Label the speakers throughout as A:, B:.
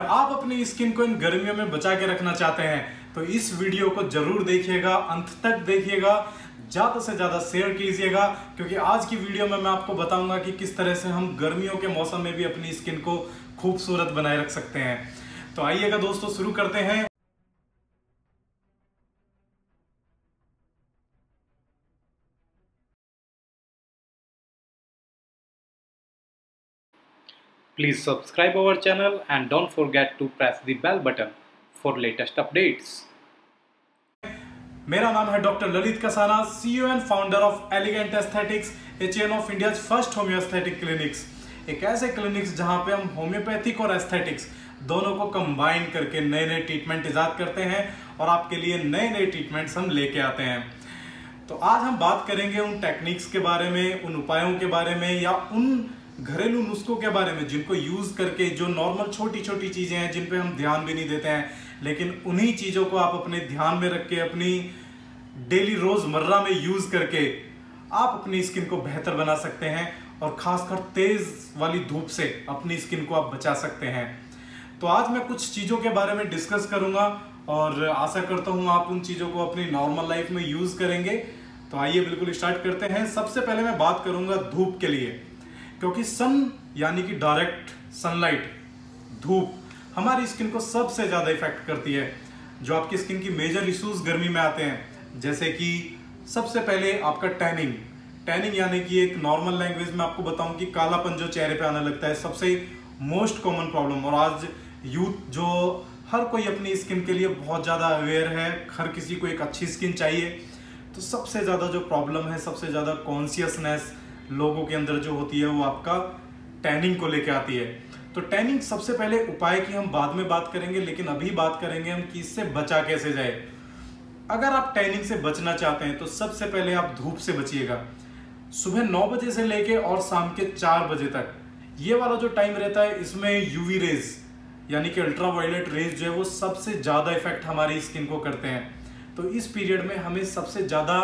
A: आप अपनी स्किन को इन गर्मियों में बचा के रखना चाहते हैं तो इस वीडियो को जरूर देखिएगा, अंत तक देखिएगा, ज्यादा से ज्यादा शेयर कीजिएगा, क्योंकि आज की वीडियो में मैं आपको बताऊंगा कि किस तरह से हम गर्मियों के मौसम में भी अपनी स्किन को खूबसूरत बनाए रख सकते हैं। तो आइएगा दोस्तों, शुरू करते हैं।
B: Please subscribe our channel and don't forget to press the bell button for latest updates.
A: मेरा नाम है doctor Lalit Kasana, CEO and founder of elegant aesthetics, a chain of India's first homeosthetic clinics. एक ऐसे क्लिनिक्स जहां पे हम होम्योपैथिक और aesthetics दोनों को कंबाइन करके नए नए ट्रीटमेंट इजाद करते हैं और आपके लिए नए नए ट्रीटमेंट्स हम लेके आते हैं। तो आज हम बात करेंगे उन टेक्निक्स के बारे में, उन उपायों के बारे में, या उन घरेलू नुस्खों के बारे में जिनको यूज करके, जो नॉर्मल छोटी छोटी चीजें हैं जिन पे हम ध्यान भी नहीं देते हैं, लेकिन उन्हीं चीजों को आप अपने ध्यान में रख के अपनी डेली रोजमर्रा में यूज करके आप अपनी स्किन को बेहतर बना सकते हैं और खासकर तेज वाली धूप से अपनी स्किन को आप बचा सकते हैं। तो आज मैं कुछ चीजों के बारे में डिस्कस करूंगा और आशा करता हूं आप उन चीजों को अपनी नॉर्मल लाइफ में यूज करेंगे। तो आइए बिल्कुल स्टार्ट करते हैं। सबसे पहले मैं बात करूंगा धूप के लिए, क्योंकि सन यानी कि डायरेक्ट सनलाइट, धूप हमारी स्किन को सबसे ज्यादा इफेक्ट करती है। जो आपकी स्किन की मेजर इश्यूज गर्मी में आते हैं, जैसे कि सबसे पहले आपका टैनिंग यानी कि एक नॉर्मल लैंग्वेज में आपको बताऊं कि कालापन जो चेहरे पे आने लगता है, सबसे मोस्ट कॉमन प्रॉब्लम। और आज यूथ जो हर कोई अपनी स्किन के लिए बहुत ज्यादा अवेयर है, हर किसी को एक अच्छी स्किन चाहिए, तो सबसे ज्यादा जो प्रॉब्लम है, सबसे ज्यादा कॉन्शियसनेस लोगों के अंदर जो होती है वो आपका टैनिंग को लेके आती है। तो टैनिंग सबसे पहले उपाय की हम बाद में बात करेंगे, लेकिन अभी बात करेंगे हम कि इससे बचा कैसे जाए। अगर आप टैनिंग से बचना चाहते हैं तो सबसे पहले आप धूप से बचिएगा। सुबह 9 बजे से लेके और शाम के 4 बजे तक ये वाला जो टाइम रहता है, इसमें यूवी रेज यानी कि अल्ट्रावायलेट रेज जो है वो सबसे ज्यादा इफेक्ट हमारी स्किन को करते हैं। तो इस पीरियड में हमें सबसे ज्यादा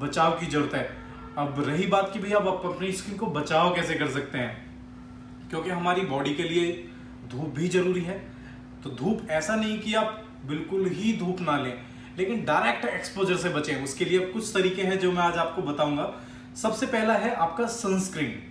A: बचाव की जरूरत है। अब रही बात कि भैया आप अपनी स्किन को बचाव कैसे कर सकते हैं, क्योंकि हमारी बॉडी के लिए धूप भी जरूरी है। तो धूप ऐसा नहीं कि आप बिल्कुल ही धूप ना लें, लेकिन डायरेक्ट एक्सपोजर से बचें। उसके लिए कुछ तरीके हैं जो मैं आज आपको बताऊंगा। सबसे पहला है आपका सनस्क्रीन।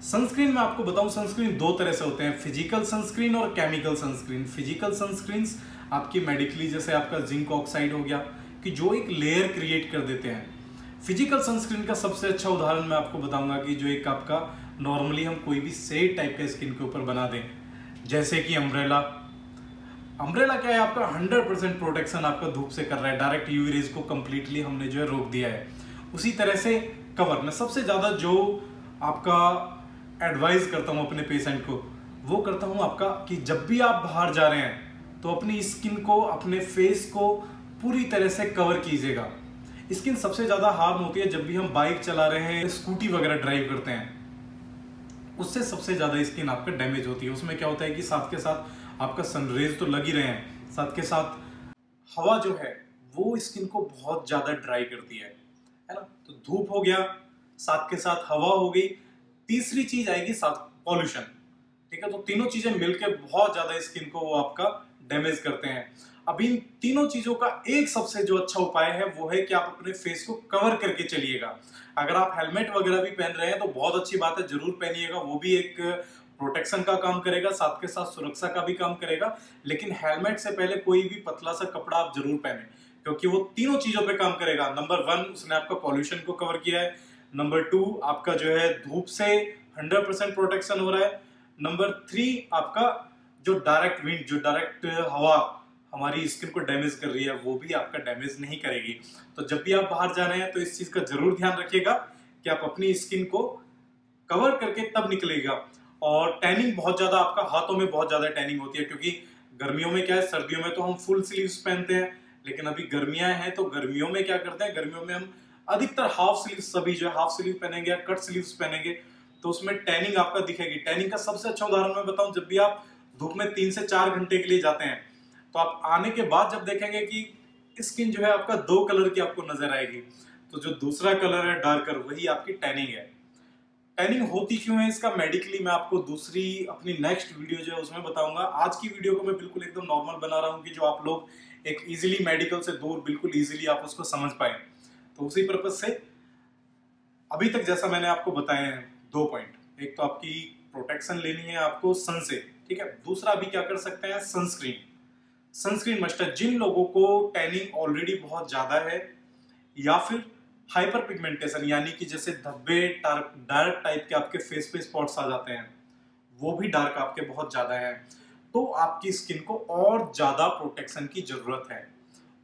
A: सनस्क्रीन में आपको बताऊं, सनस्क्रीन दो तरह से होते हैं, फिजिकल सनस्क्रीन और केमिकल सनस्क्रीन। फिजिकल सनस्क्रीन आपकी मेडिकली, जैसे आपका जिंक ऑक्साइड हो गया, कि जो एक लेयर क्रिएट कर देते हैं। फिजिकल सनस्क्रीन का सबसे अच्छा उदाहरण मैं आपको बताऊंगा कि जो एक आपका नॉर्मली हम कोई भी शेड टाइप का स्किन के ऊपर बना दें, जैसे कि अम्ब्रेला क्या है, आपका 100% प्रोटेक्शन आपका धूप से कर रहा है, डायरेक्ट यूवी रेज को कंप्लीटली हमने जो है रोक दिया है। उसी तरह से कवर में सबसे ज्यादा जो आपका एडवाइस करता हूं अपने पेशेंट को, वो करता हूं आपका कि जब भी आप बाहर जा रहे हैं तो अपनी स्किन को, अपने फेस को पूरी तरह से कवर कीजिएगा। स्किन सबसे ज्यादा हार्म होती है जब भी हम बाइक चला रहे हैं, स्कूटी वगैरह ड्राइव करते हैं, उससे सबसे ज्यादा स्किन आपका डैमेज होती है। उसमें क्या होता है कि साथ के साथ आपका सनरेज तो लग ही रहे हैं, साथ के साथ हवा जो है वो स्किन को बहुत ज्यादा ड्राई करती है ना। तो धूप हो गया, साथ के साथ हवा हो गई, तीसरी चीज आएगी साथ पॉल्यूशन। ठीक है, तो तीनों चीजें मिलकर बहुत ज्यादा स्किन को वो आपका डैमेज करते हैं। अब इन तीनों चीजों का एक सबसे जो अच्छा उपाय है वो है कि आप अपने फेस को कवर करके चलिएगा। अगर आप हेलमेट वगैरह भी पहन रहे हैं तो बहुत अच्छी बात है, जरूर पहनिएगा, वो भी एक प्रोटेक्शन का काम करेगा, साथ के साथ सुरक्षा का भी काम करेगा। लेकिन हेलमेट से पहले कोई भी पतला सा कपड़ा आप जरूर पहने, क्योंकि वो तीनों चीजों पे काम करेगा। नंबर 1, उसने आपका पॉल्यूशन को कवर किया है। नंबर 2, आपका जो है धूप से 100% प्रोटेक्शन हो रहा है। नंबर 3, आपका जो डायरेक्ट विंड, जो डायरेक्ट हवा हमारी स्किन को डैमेज कर रही है, वो भी आपका डैमेज नहीं करेगी। तो जब भी आप बाहर जा रहे हैं तो इस चीज का जरूर ध्यान रखिएगा कि आप अपनी स्किन को कवर करके तब निकलेगा। और टैनिंग बहुत ज्यादा, आपका हाथों में बहुत ज्यादा टैनिंग होती है, क्योंकि गर्मियों में क्या है, सर्दियों में तो हम फुल स्लीव्स पहनते हैं, लेकिन अभी गर्मियां हैं तो गर्मियों में क्या करते हैं, गर्मियों में हम अधिकतर हाफ स्लीव, सभी जो है हाफ स्लीव पहनेंगे या कट स्लीव्स पहनेंगे, तो उसमें टैनिंग आपका दिखेगी। टैनिंग का सबसे अच्छा उदाहरण मैं बताऊं, जब भी आप धूप में 3 से 4 घंटे के लिए जाते हैं तो आप आने के बाद जब देखेंगे कि स्किन जो है आपका 2 कलर की आपको नजर आएगी, तो जो दूसरा कलर है डार्कर, वही आपकी टैनिंग है। टैनिंग होती क्यों है इसका मेडिकली मैं आपको दूसरी अपनी नेक्स्ट वीडियो जो है उसमें बताऊंगा। आज की वीडियो को मैं बिल्कुल एकदम नॉर्मल बना रहा हूँ कि जो आप लोग एक इजीली मेडिकल से दूर बिल्कुल इजीली आप उसको समझ पाए। तो उसी पर्पज से अभी तक जैसा मैंने आपको बताया है 2 पॉइंट, एक तो आपकी प्रोटेक्शन लेनी है आपको सन से, ठीक है। दूसरा अभी क्या कर सकते हैं, सनस्क्रीन। सनस्क्रीन मस्ट है जिन लोगों को टैनिंग ऑलरेडी बहुत ज्यादा है या फिर हाइपर पिगमेंटेशन यानी कि जैसे धब्बे डार्क टाइप के आपके फेस पे स्पॉट्स आ जाते हैं, वो भी डार्क आपके बहुत ज्यादा है, तो आपकी स्किन को और ज्यादा प्रोटेक्शन की जरूरत है।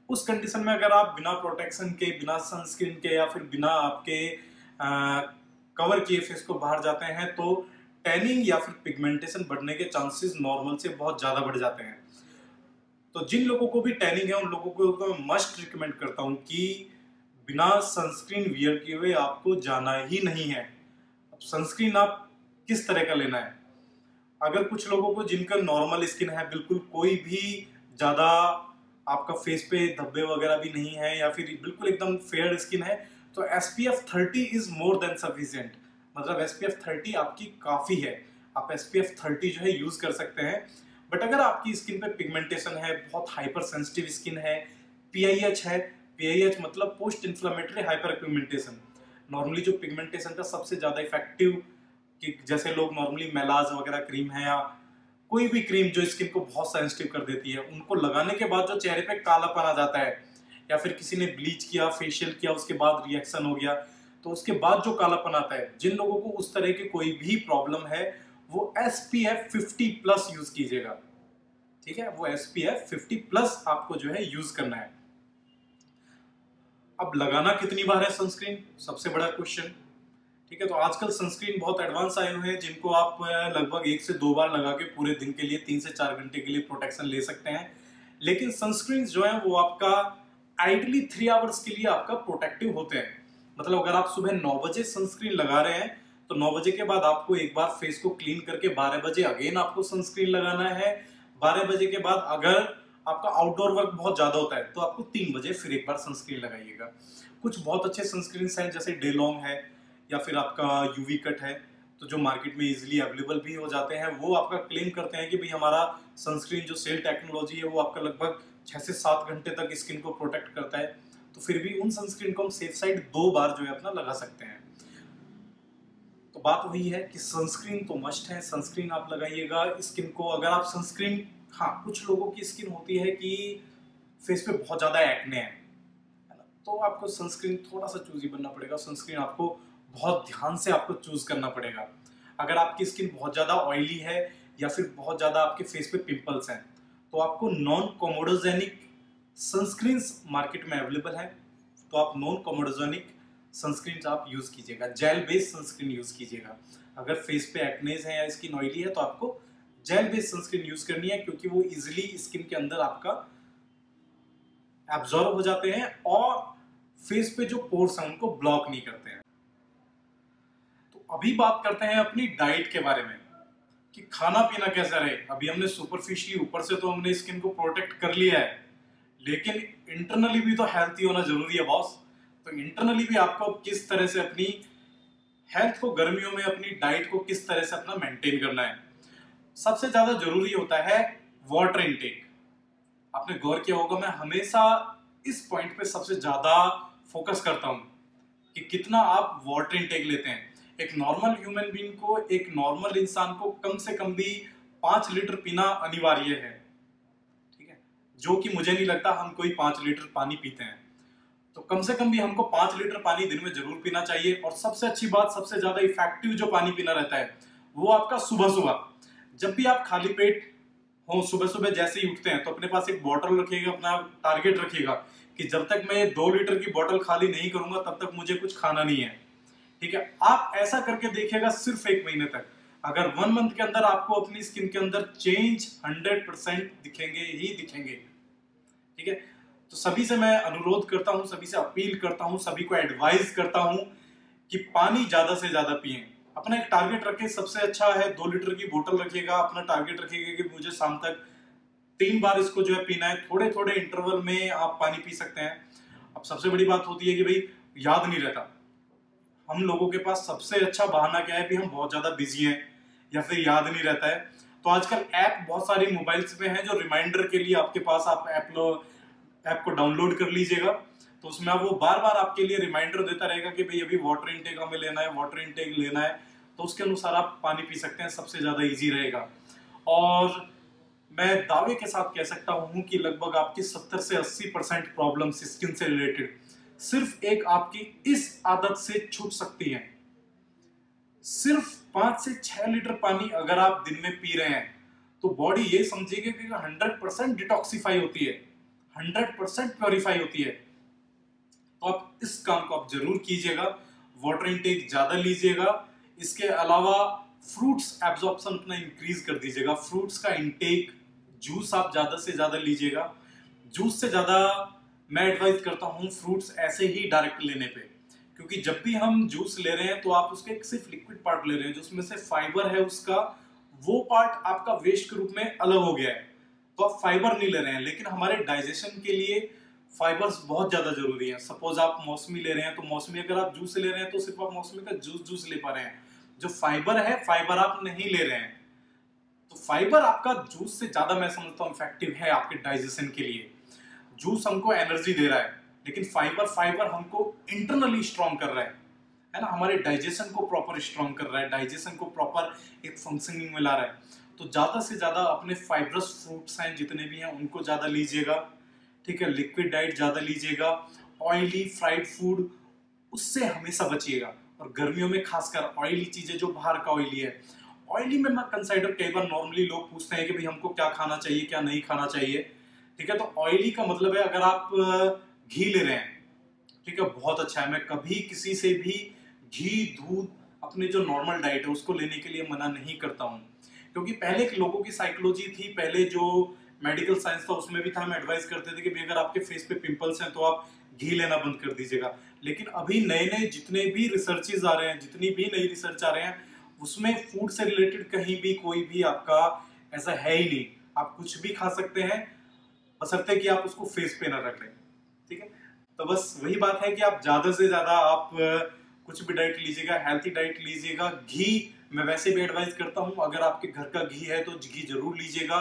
A: उस कंडीशन में अगर आप बिना प्रोटेक्शन के, बिना सनस्क्रीन के या फिर बिना आपके कवर किए फेस को बाहर जाते हैं तो टैनिंग या फिर पिगमेंटेशन बढ़ने के चांसेस नॉर्मल से बहुत ज्यादा बढ़ जाते हैं। तो जिन लोगों को भी टैनिंग है उन लोगों को तो मैं मस्ट रिकमेंड करता हूं कि बिना सनस्क्रीन वियर किए हुए आपको जाना ही नहीं है। अब सनस्क्रीन आप किस तरह का लेना है, अगर कुछ लोगों को जिनका नॉर्मल स्किन है, बिल्कुल कोई भी ज्यादा आपका फेस पे धब्बे वगैरह भी नहीं है या फिर बिल्कुल एकदम फेयर स्किन है, तो SPF 30 is more than sufficient. मतलब SPF 30 आपकी काफी है, आप SPF 30 जो है यूज कर सकते हैं। बट अगर आपकी स्किन पे पिगमेंटेशन है, बहुत हाइपर सेंसिटिव स्किन है, PIH है, PIH मतलब post inflammatory hyper pigmentation. Normally जो पिगमेंटेशन का सबसे ज्यादा इफेक्टिव, कि जैसे लोग नॉर्मली मेलाज वगैरह क्रीम है या कोई भी क्रीम जो स्किन को बहुत सेंसिटिव कर देती है, उनको लगाने के बाद जो चेहरे पे कालापन आ जाता है या फिर किसी ने ब्लीच किया, फेशियल किया, उसके बाद रिएक्शन हो गया तो उसके बाद जो कालापन आता है, जिन लोगों को उस तरह की कोई भी प्रॉब्लम है वो SPF 50+ यूज कीजिएगा, ठीक है। वो SPF 50+ आपको जो है यूज करना है। अब लगाना कितनी बार है सनस्क्रीन, सबसे बड़ा क्वेश्चन, ठीक है। तो आजकल सनस्क्रीन बहुत एडवांस आए हुए हैं जिनको आप लगभग 1 से 2 बार लगा के पूरे दिन के लिए 3 से 4 घंटे के लिए प्रोटेक्शन ले सकते हैं। लेकिन सनस्क्रीन जो है वो आपका आइडली 3 आवर्स के लिए आपका प्रोटेक्टिव होते हैं। मतलब अगर आप सुबह 9 बजे सनस्क्रीन लगा रहे हैं तो 9 बजे के बाद आपको एक बार फेस को क्लीन करके 12 बजे अगेन आपको सनस्क्रीन लगाना है। 12 बजे के बाद अगर आपका आउटडोर वर्क बहुत ज्यादा होता है तो आपको 3 बजे फिर एक बार सनस्क्रीन लगाइएगा। कुछ बहुत अच्छे सनस्क्रीन हैं जैसे डेलोंग है या फिर आपका यूवी कट है, तो जो मार्केट में इजीली अवेलेबल भी हो जाते हैं। वो आपका क्लेम करते हैं कि भाई हमारा सनस्क्रीन जो सेल टेक्नोलॉजी है वो आपका लगभग 6 से 7 घंटे तक स्किन को प्रोटेक्ट करता है। तो फिर भी उन सनस्क्रीन को हम सेफ साइड 2 बार जो है अपना लगा सकते हैं। तो बात वही है कि सनस्क्रीन तो मस्ट है, सनस्क्रीन आप लगाइएगा स्किन को। अगर आप सनस्क्रीन, हाँ कुछ लोगों की स्किन होती है कि फेस पे बहुत ज्यादा एक्ने है ना, तो आपको सनस्क्रीन थोड़ा सा चूजी बनना पड़ेगा। सनस्क्रीन आपको बहुत ध्यान से आपको चूज करना पड़ेगा। अगर आपकी स्किन बहुत ज्यादा ऑयली है या फिर बहुत ज्यादा आपके फेस पे पिंपल्स हैं तो आपको नॉन कोमोडोजेनिक सनस्क्रीन मार्केट में अवेलेबल है, तो आप नॉन कोमोडोजेनिक सनस्क्रीन आप यूज कीजिएगा, जेल बेस्ड सनस्क्रीन यूज कीजिएगा। अगर फेस पे एक्नेज है या स्किन ऑयली है तो आपको जेल बेस्ड सनस्क्रीन यूज करनी है, क्योंकि वो इजिली स्किन के अंदर आपका एब्जॉर्ब हो जाते हैं और फेस पे जो पोर्स हैं उनको ब्लॉक नहीं करते हैं। तो अभी बात करते हैं अपनी डाइट के बारे में कि खाना पीना कैसा रहे। अभी हमने सुपरफिशियली ऊपर से तो हमने स्किन को प्रोटेक्ट कर लिया है, लेकिन इंटरनली भी तो हेल्थी होना जरूरी है बॉस। तो इंटरनली भी आपको किस तरह से अपनी हेल्थ को, गर्मियों में अपनी डाइट को किस तरह से अपना मेंटेन करना है। सबसे ज्यादा जरूरी होता है वाटर इनटेक। आपने गौर किया होगा मैं हमेशा इस पॉइंट पे सबसे ज्यादा फोकस करता हूं कि कितना आप वाटर इनटेक लेते हैं। एक नॉर्मल ह्यूमन बीइंग को, एक नॉर्मल इंसान को कम से कम भी 5 लीटर पीना अनिवार्य है, ठीक है। जो कि मुझे नहीं लगता हम कोई 5 लीटर पानी पीते हैं। तो कम से कम भी हमको 5 लीटर पानी दिन में जरूर पीना चाहिए। और सबसे अच्छी बात, सबसे ज्यादा इफेक्टिव जो पानी पीना रहता है वो आपका सुबह सुबह, जब भी आप खाली पेट हो, सुबह सुबह जैसे ही उठते हैं तो अपने पास एक बॉटल रखिएगा, अपना टारगेट रखिएगा कि जब तक मैं 2 लीटर की बॉटल खाली नहीं करूंगा तब तक मुझे कुछ खाना नहीं है, ठीक है। आप ऐसा करके देखिएगा सिर्फ 1 महीने तक। अगर 1 मंथ के अंदर आपको अपनी स्किन के अंदर चेंज 100% दिखेंगे ही दिखेंगे, ठीक है। तो सभी से मैं अनुरोध करता हूं, सभी से अपील करता हूं, सभी को एडवाइस करता हूं कि पानी ज्यादा से ज्यादा पिएं। अपना एक टारगेट रखें, सबसे अच्छा है 2 लीटर की बोतल रखिएगा। अपना टारगेट रखिएगा कि मुझे शाम तक 3 बार इसको जो है पीना है। थोड़े थोड़े इंटरवल में आप पानी पी सकते हैं। अब सबसे बड़ी बात होती है कि भाई याद नहीं रहता, हम लोगों के पास सबसे अच्छा बहाना क्या है भी हम बहुत ज्यादा बिजी हैं या फिर याद नहीं रहता है। तो आजकल ऐप बहुत सारी मोबाइल्स पे हैं जो रिमाइंडर के लिए आपके पास, आप ऐप को डाउनलोड कर लीजिएगा। तो उसमें आप वो बार बार आपके लिए रिमाइंडर देता रहेगा कि भाई अभी वाटर इनटेक हमें लेना है, वाटर इनटेक लेना है। तो उसके अनुसार आप पानी पी सकते हैं, सबसे ज्यादा इजी रहेगा। और मैं दावे के साथ कह सकता हूं कि लगभग आपकी 70 से 80% प्रॉब्लम्स स्किन से रिलेटेड सिर्फ एक आपकी इस आदत से छूट सकती हैं। सिर्फ 5 से 6 लीटर पानी अगर आप दिन में पी रहे हैं तो बॉडी ये समझेगी कि 100% डिटॉक्सिफाई होती है, 100% प्योरीफाई होती है। तो आप इस काम को आप जरूर कीजिएगा, वाटर इनटेक ज्यादा लीजिएगा। इसके अलावा फ्रूट्स एब्जॉर्प्शन अपना इंक्रीज कर दीजिएगा, फ्रूट्स का इनटेक, जूस आप ज्यादा से ज्यादा लीजिएगा। जूस से ज्यादा मैं एडवाइज करता हूं फ्रूट्स ऐसे ही डायरेक्ट लेने पे, क्योंकि जब भी हम जूस ले रहे हैं तो आप उसके सिर्फ लिक्विड पार्ट ले रहे हैं, जो उसमें से फाइबर है उसका वो पार्ट आपका वेस्ट के रूप में अलग हो गया है, तो आप फाइबर नहीं ले रहे हैं। लेकिन हमारे डाइजेशन के लिए फाइबर्स बहुत ज्यादा जरूरी है। सपोज आप मौसमी ले रहे हैं तो मौसमी अगर आप जूस ले रहे हैं तो सिर्फ आप मौसमी का जूस ले पा रहे हैं, जो फाइबर है फाइबर आप नहीं ले रहे हैं। तो फाइबर आपका जूस से ज्यादा मैं समझता हूं इफेक्टिव है आपके डाइजेशन के लिए। जूस हमको एनर्जी दे रहा है, लेकिन फाइबर हमको इंटरनली स्ट्रॉन्ग कर रहा है ना, हमारे डाइजेशन को प्रॉपर स्ट्रॉन्ग कर रहा है, डाइजेशन को प्रॉपर एक फंक्शनिंग में ला रहा है। तो ज्यादा से ज्यादा अपने फाइबरस फ्रूट्स हैं जितने भी हैं उनको ज्यादा लीजिएगा, ठीक है। लिक्विड डाइट ज्यादा लीजिएगा, ऑयली फ्राइड फूड उससे हमेशा बचिएगा। और गर्मियों में खासकर ऑयली चीजें, जो बाहर का ऑयली है, ऑयली में मैं कंसाइडर कई बार नॉर्मली लोग पूछते हैं कि भाई हमको क्या खाना चाहिए क्या नहीं खाना चाहिए, ठीक है। तो ऑयली का मतलब है अगर आप घी ले रहे हैं, ठीक है, बहुत अच्छा है। मैं कभी किसी से भी घी दूध अपने जो नॉर्मल डाइट है उसको लेने के लिए मना नहीं करता हूं, क्योंकि पहले के लोगों की साइकोलॉजी थी, पहले जो मेडिकल साइंस था उसमें भी था, हम एडवाइस करते थे कि अगर आपके फेस पे पिंपल्स हैं तो आप घी लेना बंद कर दीजिएगा। लेकिन अभी नए नए जितने भी रिसर्चेज आ रहे हैं, जितनी भी नई रिसर्च आ रहे हैं, उसमें फूड से रिलेटेड कहीं भी कोई भी आपका ऐसा है ही नहीं। आप कुछ भी खा सकते हैं बशर्ते कि आप उसको फेस पे ना रखें, ठीक है। तो बस वही बात है कि आप ज्यादा से ज्यादा आप कुछ भी डाइट लीजिएगा, हेल्थी डाइट लीजिएगा। घी मैं वैसे भी एडवाइस करता हूं, अगर आपके घर का घी है तो घी जरूर लीजिएगा।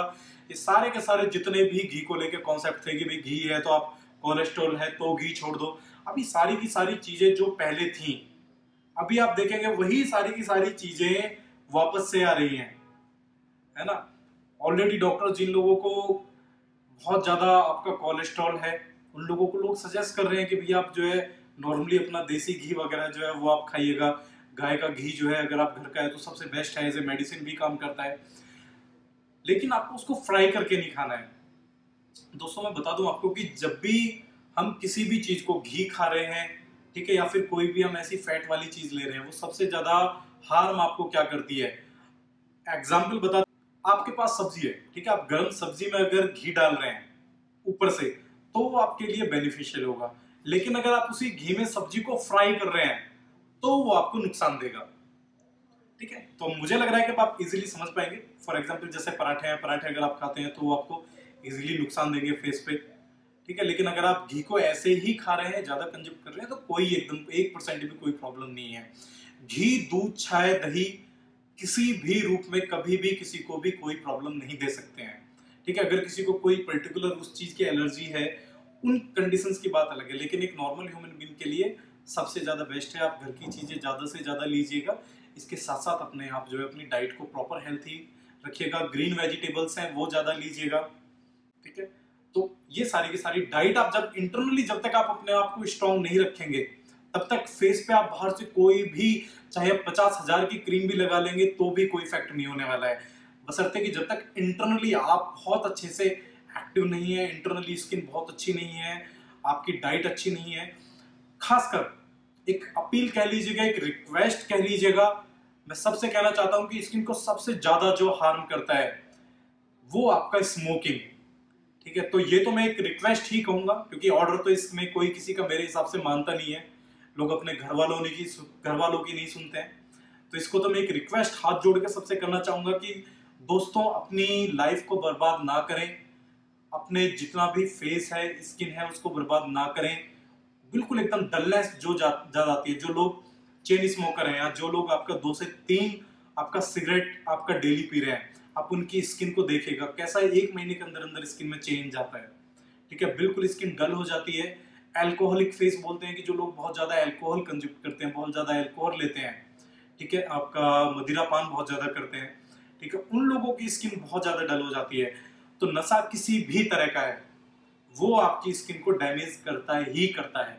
A: ये सारे के सारे जितने भी घी को लेकर कॉन्सेप्ट थे कि भाई घी है तो आप कोलेस्ट्रॉल है तो घी छोड़ दो, अभी सारी की सारी चीजें जो पहले थी अभी आप देखेंगे वही सारी की सारी चीजें वापस से आ रही हैं, है ना। ऑलरेडी डॉक्टर जिन लोगों को बहुत ज्यादा आपका कोलेस्ट्रॉल है उन लोगों को लोग सजेस्ट कर रहे हैं कि भैया आप जो है नॉर्मली अपना देसी घी वगैरह जो है वो आप खाइएगा। गाय का घी जो है अगर आप घर का है तो सबसे बेस्ट है, एज ए मेडिसिन भी काम करता है। लेकिन आपको उसको फ्राई करके नहीं खाना है। दोस्तों मैं बता दूं आपको कि जब भी हम किसी भी चीज को घी खा रहे हैं, ठीक है, या फिर कोई भी हम ऐसी फैट वाली चीज ले रहे हैं, वो सबसे ज्यादा हार्म आपको क्या करती है। एग्जाम्पल बता, आपके पास सब्जी है, ठीक है, आप गर्म सब्जी में अगर घी डाल रहे हैं ऊपर से तो वो आपके लिए बेनिफिशियल होगा। लेकिन अगर आप उसी घी में सब्जी को फ्राई कर रहे हैं तो वो आपको नुकसान देगा, ठीक है। तो मुझे लग रहा है कि आप इजीली समझ पाएंगे। फॉर एग्जांपल जैसे पराठे हैं, पराठे अगर आप खाते हैं तो वो आपको इजीली नुकसान देंगे फेस पे, ठीक है। लेकिन अगर आप घी को ऐसे ही खा रहे हैं, ज्यादा कंज्यूम कर रहे हैं, तो कोई एकदम 1% भी कोई प्रॉब्लम नहीं है। घी, दूध, चाय, दही किसी भी रूप में कभी भी किसी को भी कोई प्रॉब्लम नहीं दे सकते हैं, ठीक है। अगर किसी को कोई पर्टिकुलर उस चीज की एलर्जी है, उन कंडीशंस की बात अलग है, लेकिन एक नॉर्मल ह्यूमन बीइंग के लिए सबसे ज्यादा बेस्ट है आप घर की चीजें ज्यादा से ज्यादा लीजिएगा। इसके साथ साथ अपने आप जो है अपनी डाइट को प्रॉपर हेल्थी रखिएगा। ग्रीन वेजिटेबल्स हैं वो ज्यादा लीजिएगा, ठीक है। तो ये सारी की सारी डाइट आप जब इंटरनली, जब तक आप अपने आप को स्ट्रांग नहीं रखेंगे तब तक फेस पे आप बाहर से कोई भी, चाहे 50,000 की क्रीम भी लगा लेंगे तो भी कोई इफेक्ट नहीं होने वाला है। बशर्ते कि जब तक इंटरनली आप बहुत अच्छे से एक्टिव नहीं है, इंटरनली स्किन बहुत अच्छी नहीं है, आपकी डाइट अच्छी नहीं है। खासकर एक अपील कह लीजिएगा, एक रिक्वेस्ट कह लीजिएगा, मैं सबसे कहना चाहता हूं कि स्किन को सबसे ज्यादा जो हार्म करता है वो आपका स्मोकिंग, ठीक है। तो ये तो मैं एक रिक्वेस्ट ही कहूंगा, क्योंकि ऑर्डर तो इसमें कोई किसी का मेरे हिसाब से मानता नहीं है। लोग अपने घर वालों की नहीं सुनते हैं। तो इसको तो मैं एक रिक्वेस्ट हाथ जोड़ के सबसे करना चाहूंगा कि दोस्तों अपनी लाइफ को बर्बाद ना करें, अपने जितना भी फेस है, स्किन है, उसको बर्बाद ना करें। बिल्कुल एकदम डलनेस जो जा जाती है, जो लोग चेन स्मोकर हैं या जो लोग आपका 2 से 3 आपका सिगरेट आपका डेली पी रहे हैं, आप उनकी स्किन को देखिएगा कैसा 1 महीने के अंदर अंदर स्किन में चेंज आता है। ठीक है, बिल्कुल स्किन डल हो जाती है। एल्कोहलिक फेस बोलते हैं कि जो लोग बहुत ज्यादा एल्कोहल कंज्यूम करते हैं, बहुत ज्यादा एल्कोहल लेते हैं, ठीक है, आपका मदिरा पान बहुत ज्यादा करते हैं, ठीक है, उन लोगों की स्किन बहुत ज्यादा डल हो जाती है। तो नशा किसी भी तरह का है वो आपकी स्किन को डैमेज करता ही करता है।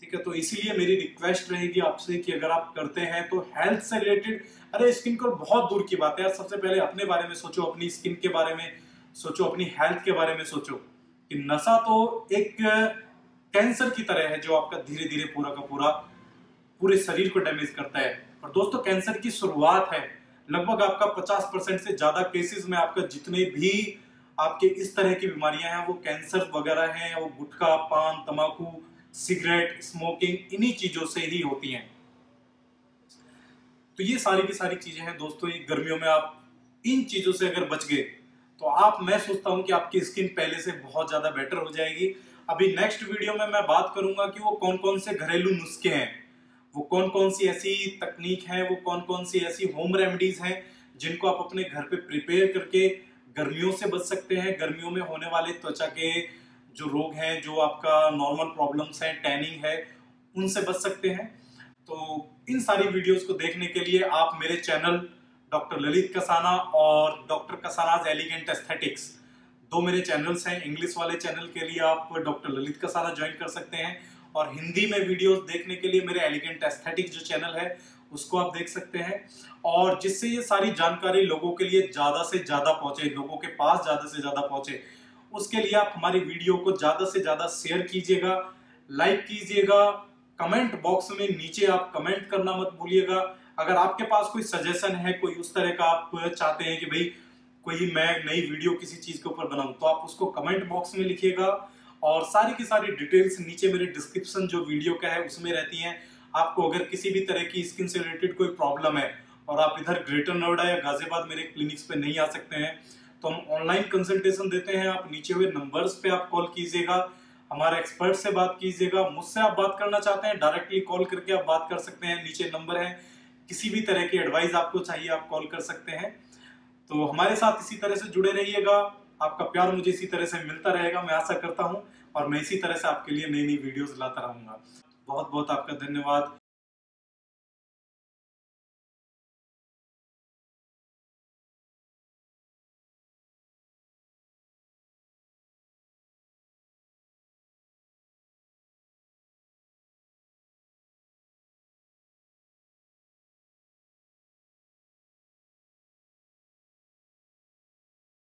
A: ठीक है, तो इसीलिए मेरी रिक्वेस्ट रहेगी आपसे कि अगर आप करते हैं तो हेल्थ से रिलेटेड, अरे स्किन को बहुत दूर की बात है यार, सबसे पहले अपने बारे में सोचो, अपनी स्किन के बारे में सोचो, अपनी हेल्थ के बारे में सोचो। कि नशा तो एक कैंसर की तरह है जो आपका धीरे धीरे पूरा का पूरा पूरे शरीर को डैमेज करता है। और दोस्तों कैंसर की शुरुआत है, लगभग आपका 50% से ज्यादा केसेस में आपका जितने भी आपके इस तरह की बीमारियां हैं वो कैंसर वगैरह हैं, वो गुटखा, पान, तंबाकू, सिगरेट, स्मोकिंग, इन्हीं चीजों से ही होती हैं। तो ये सारी की सारी चीजें हैं दोस्तों। ये गर्मियों में आप इन चीजों से अगर बच गए तो मैं सोचता हूं कि आपकी स्किन पहले से बहुत ज्यादा बेटर हो जाएगी। अभी नेक्स्ट वीडियो में मैं बात करूंगा कि वो कौन कौन से घरेलू नुस्खे हैं, वो कौन कौन सी ऐसी तकनीक है, वो कौन कौन सी ऐसी होम रेमेडीज हैं जिनको आप अपने घर पे प्रिपेयर करके गर्मियों से बच सकते हैं। गर्मियों में होने वाले त्वचा के जो रोग हैं, जो आपका नॉर्मल प्रॉब्लम्स हैं, टैनिंग है, उनसे बच सकते हैं। तो इन सारी वीडियोस को देखने के लिए आप मेरे चैनल डॉक्टर ललित कसाना और डॉक्टर कसानाज एलिगेंट एस्थेटिक्स, दो मेरे चैनल्स हैं। इंग्लिश वाले चैनल के लिए आप डॉक्टर ललित कसाना ज्वाइन कर सकते हैं और हिंदी में वीडियोस देखने के लिए मेरे एलिगेंट एस्थेटिक्स जो चैनल है उसको आप देख सकते हैं। और जिससे ये सारी जानकारी लोगों के लिए ज्यादा से ज्यादा पहुंचे, लोगों के पास ज्यादा से ज्यादा पहुंचे, उसके लिए आप हमारी वीडियो को ज्यादा से ज्यादा शेयर कीजिएगा, लाइक कीजिएगा, कमेंट बॉक्स में नीचे आप कमेंट करना मत भूलिएगा। अगर आपके पास कोई सजेशन है, कोई उस तरह का आप चाहते हैं कि भाई कोई मैं नई वीडियो किसी चीज के ऊपर बनाऊं, तो आप उसको कमेंट बॉक्स में लिखिएगा। और सारी की सारी डिटेल्स नीचे मेरे डिस्क्रिप्शन जो वीडियो का है उसमें रहती हैं। आपको अगर किसी भी तरह की स्किन से रिलेटेड कोई प्रॉब्लम है और आप इधर ग्रेटर नोएडा या गाजियाबाद मेरे क्लिनिक्स पे नहीं आ सकते हैं तो हम ऑनलाइन कंसल्टेशन देते हैं। आप नीचे हुए नंबर्स पे आप कॉल कीजिएगा, हमारे एक्सपर्ट से बात कीजिएगा। मुझसे आप बात करना चाहते हैं डायरेक्टली कॉल करके आप बात कर सकते हैं, नीचे नंबर है। किसी भी तरह की एडवाइस आपको चाहिए आप कॉल कर सकते हैं। तो हमारे साथ इसी तरह से जुड़े रहिएगा, आपका प्यार मुझे इसी तरह से मिलता रहेगा, मैं आशा करता हूं। और मैं इसी तरह से आपके लिए नई नई वीडियोस लाता रहूंगा। बहुत बहुत आपका धन्यवाद।